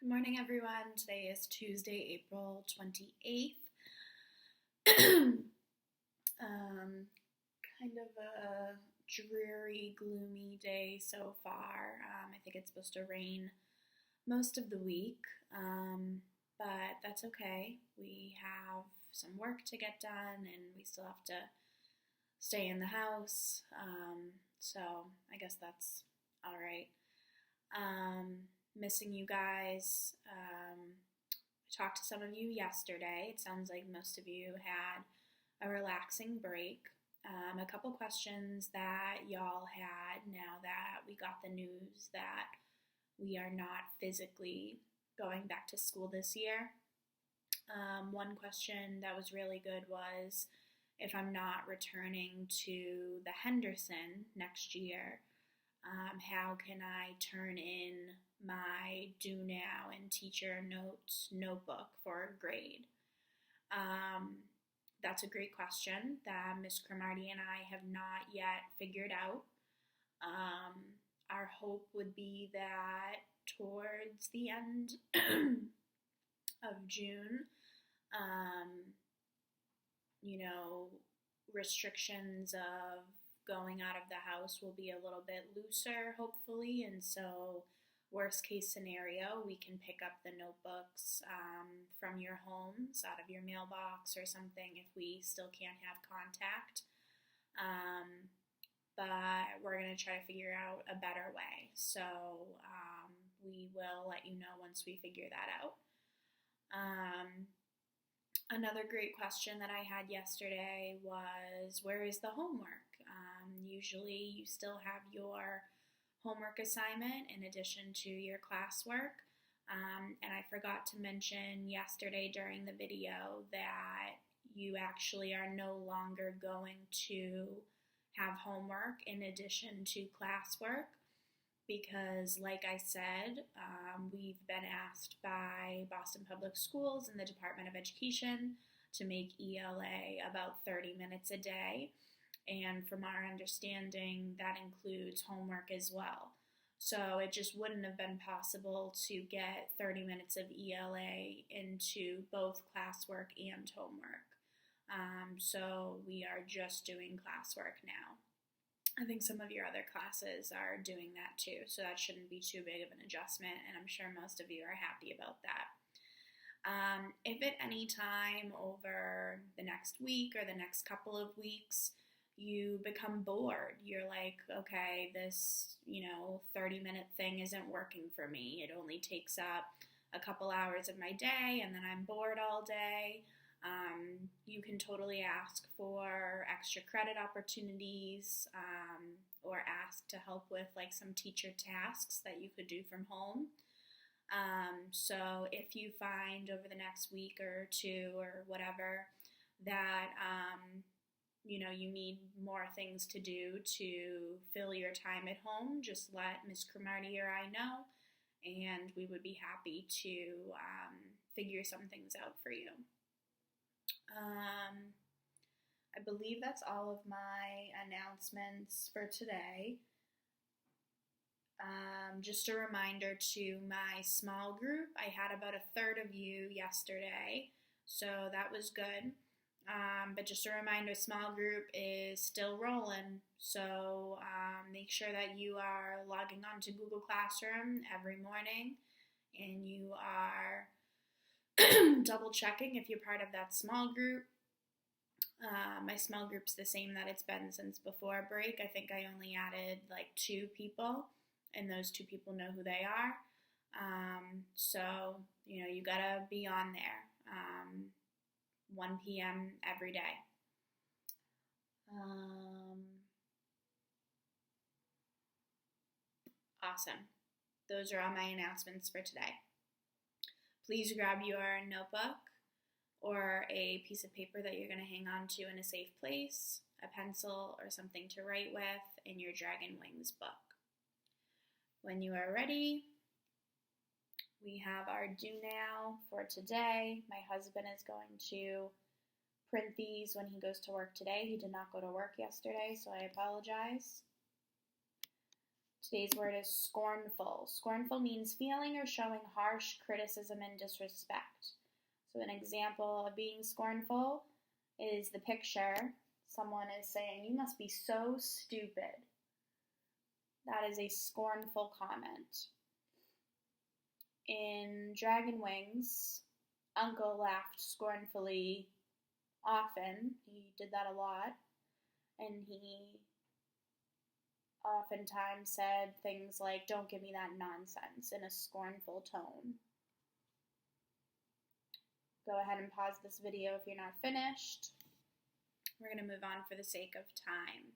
Good morning, everyone. Today is Tuesday, April 28th. Kind of a dreary, gloomy day so far. I think it's supposed to rain most of the week, but that's okay. We have some work to get done, and we still have to stay in the house, so I guess that's all right. Missing you guys. I talked to some of you yesterday. It sounds like most of you had a relaxing break. A couple questions that y'all had now that we got the news that we are not physically going back to school this year. One question that was really good was if I'm not returning to the Henderson next year, how can I turn in my Do Now and Teacher Notes notebook for a grade? That's a great question that Ms. Cromartie and I have not yet figured out. Our hope would be that towards the end of June, restrictions of going out of the house will be a little bit looser, hopefully, and so worst case scenario, we can pick up the notebooks from your homes, out of your mailbox or something if we still can't have contact. But we're going to try to figure out a better way, so we will let you know once we figure that out. Another great question that I had yesterday was, where is the homework? Usually you still have your homework assignment in addition to your classwork. And I forgot to mention yesterday during the video that you actually are no longer going to have homework in addition to classwork because, like I said, we've been asked by Boston Public Schools and the Department of Education to make ELA about 30 minutes a day. And from our understanding, that includes homework as well. So it just wouldn't have been possible to get 30 minutes of ELA into both classwork and homework. So we are just doing classwork now. I think some of your other classes are doing that too, so that shouldn't be too big of an adjustment, and I'm sure most of you are happy about that. If at any time over the next week or the next couple of weeks you become bored, you're like, okay, this 30-minute thing isn't working for me, it only takes up a couple hours of my day and then I'm bored all day, you can totally ask for extra credit opportunities or ask to help with like some teacher tasks that you could do from home. So if you find over the next week or two or whatever that you need more things to do to fill your time at home, just let Ms. Cromartie or I know, and we would be happy to figure some things out for you. I believe that's all of my announcements for today. Just a reminder to my small group, I had about a third of you yesterday, so that was good. But just a reminder, small group is still rolling, so make sure that you are logging on to Google Classroom every morning and you are double checking if you're part of that small group. My small group's the same that it's been since before break. I think I only added like 2 people, and those 2 people know who they are. So, you gotta be on there. 1 p.m. every day. Awesome. Those are all my announcements for today. Please grab your notebook or a piece of paper that you're going to hang on to in a safe place, a pencil or something to write with, and your Dragon Wings book. When you are ready, we have our Do Now for today. My husband is going to print these when he goes to work today. He did not go to work yesterday, so I apologize. Today's word is scornful. Scornful means feeling or showing harsh criticism and disrespect. So an example of being scornful is the picture. Someone is saying, "You must be so stupid." That is a scornful comment. In Dragon Wings, Uncle laughed scornfully often. He did that a lot. And he oftentimes said things like, "Don't give me that nonsense," in a scornful tone. Go ahead and pause this video if you're not finished. We're going to move on for the sake of time.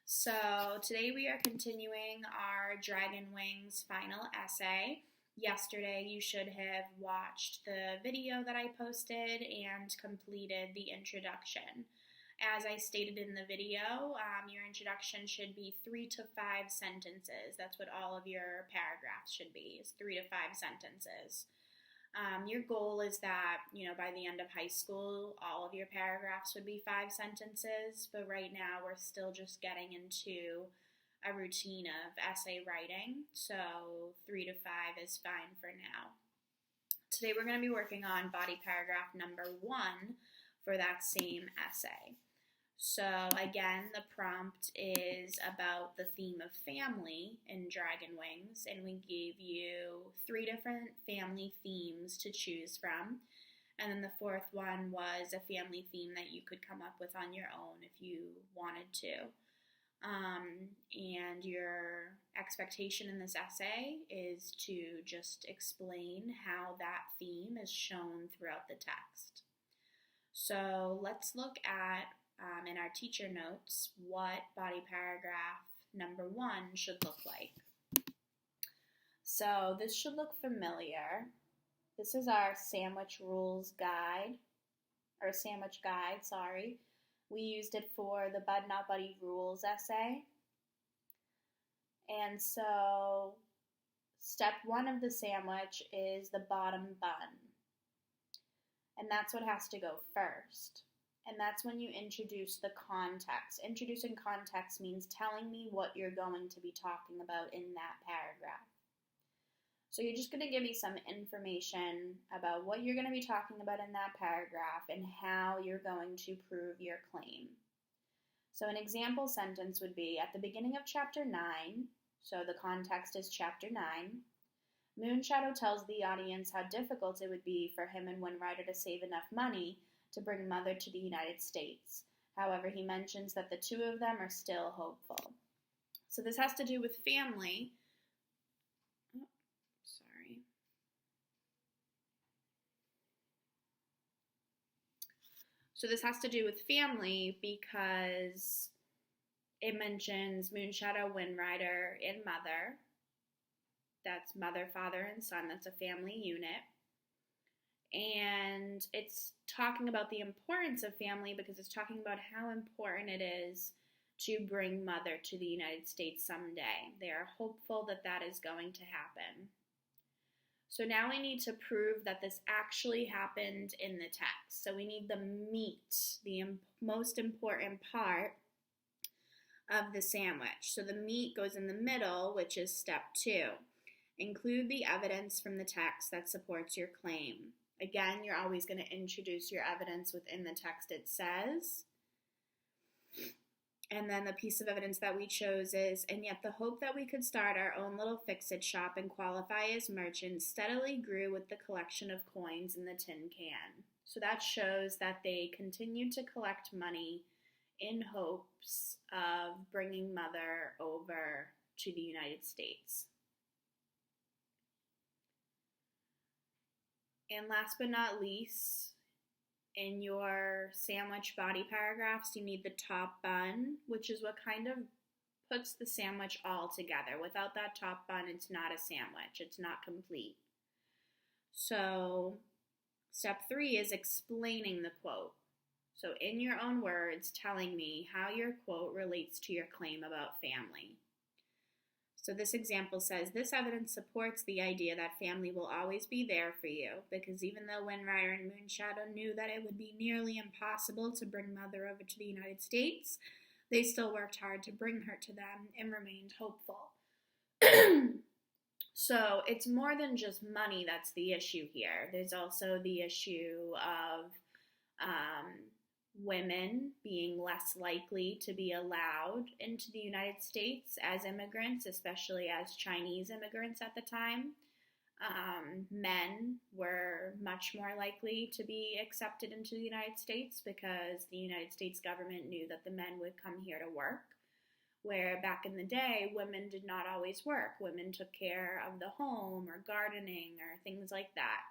So today we are continuing our Dragon Wings final essay. Yesterday you should have watched the video that I posted and completed the introduction. As I stated in the video, your introduction should be 3 to 5 sentences. That's what all of your paragraphs should be, is 3 to 5 sentences. Your goal is that, by the end of high school, all of your paragraphs would be 5 sentences, but right now we're still just getting into a routine of essay writing, so 3 to 5 is fine for now. Today we're going to be working on body paragraph number 1 for that same essay. So again, the prompt is about the theme of family in Dragon Wings, and we gave you 3 different family themes to choose from, and then the 4th one was a family theme that you could come up with on your own if you wanted to. And your expectation in this essay is to just explain how that theme is shown throughout the text. So let's look at in our teacher notes what body paragraph number 1 should look like. So this should look familiar. This is our sandwich guide. We used it for the Bud Not Buddy rules essay. And so step 1 of the sandwich is the bottom bun. And that's what has to go first. And that's when you introduce the context. Introducing context means telling me what you're going to be talking about in that paragraph. So you're just going to give me some information about what you're going to be talking about in that paragraph and how you're going to prove your claim. So an example sentence would be, at the beginning of chapter 9, so the context is chapter 9, Moonshadow tells the audience how difficult it would be for him and Windrider to save enough money to bring Mother to the United States. However, he mentions that the 2 of them are still hopeful. So this has to do with family. So this has to do with family because it mentions Moonshadow, Windrider, and Mother. That's mother, father, and son. That's a family unit. And it's talking about the importance of family because it's talking about how important it is to bring Mother to the United States someday. They are hopeful that that is going to happen. So now we need to prove that this actually happened in the text. So we need the meat, the most important part of the sandwich. So the meat goes in the middle, which is step 2. Include the evidence from the text that supports your claim. Again, you're always going to introduce your evidence within the text it says. And then the piece of evidence that we chose is, and yet the hope that we could start our own little fix-it shop and qualify as merchants steadily grew with the collection of coins in the tin can. So that shows that they continued to collect money in hopes of bringing Mother over to the United States. And last but not least, in your sandwich body paragraphs, you need the top bun, which is what kind of puts the sandwich all together. Without that top bun, it's not a sandwich. It's not complete. So step 3 is explaining the quote. So in your own words, telling me how your quote relates to your claim about family. So this example says, this evidence supports the idea that family will always be there for you, because even though Windrider and Moonshadow knew that it would be nearly impossible to bring Mother over to the United States, they still worked hard to bring her to them and remained hopeful. So it's more than just money that's the issue here. There's also the issue of women being less likely to be allowed into the United States as immigrants, especially as Chinese immigrants at the time. Men were much more likely to be accepted into the United States because the United States government knew that the men would come here to work. Where back in the day, women did not always work. Women took care of the home or gardening or things like that.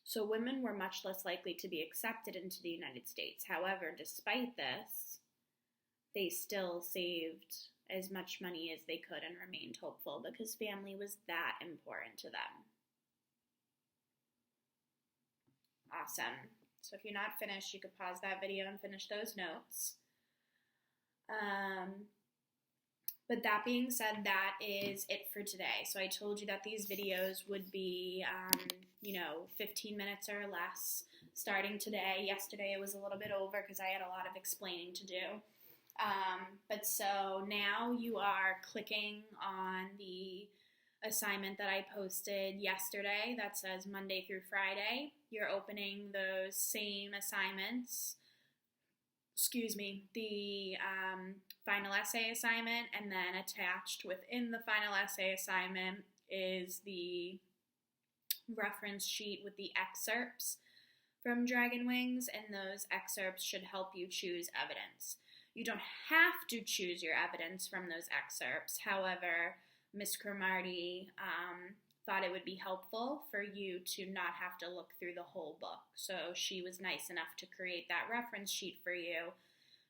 So women were much less likely to be accepted into the United States. However, despite this, they still saved as much money as they could and remained hopeful because family was that important to them. Awesome. So if you're not finished, you could pause that video and finish those notes. But that being said, that is it for today. So I told you that these videos would be, 15 minutes or less starting today. Yesterday it was a little bit over because I had a lot of explaining to do. But so now you are clicking on the assignment that I posted yesterday that says Monday through Friday. You're opening those same assignments. The final essay assignment, and then attached within the final essay assignment is the reference sheet with the excerpts from Dragon Wings, and those excerpts should help you choose evidence. You don't have to choose your evidence from those excerpts. However, Ms. Cromartie thought it would be helpful for you to not have to look through the whole book. So she was nice enough to create that reference sheet for you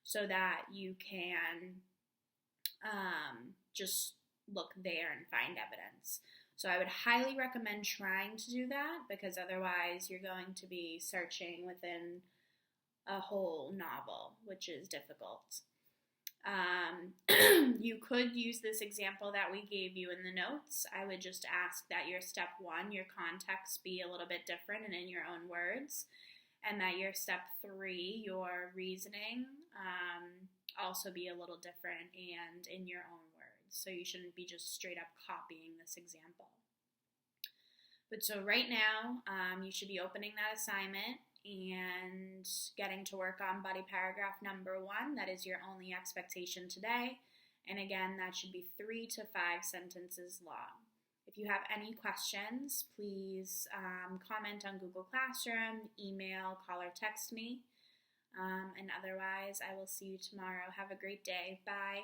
so that you can just look there and find evidence. So I would highly recommend trying to do that because otherwise you're going to be searching within a whole novel, which is difficult. You could use this example that we gave you in the notes. I would just ask that your step 1, your context be a little bit different and in your own words, and that your step 3, your reasoning, also be a little different and in your own words. So you shouldn't be just straight up copying this example. But so right now, you should be opening that assignment and getting to work on body paragraph number 1. That is your only expectation today. And again, that should be 3 to 5 sentences long. If you have any questions, please comment on Google Classroom, email, call, or text me. And otherwise, I will see you tomorrow. Have a great day. Bye.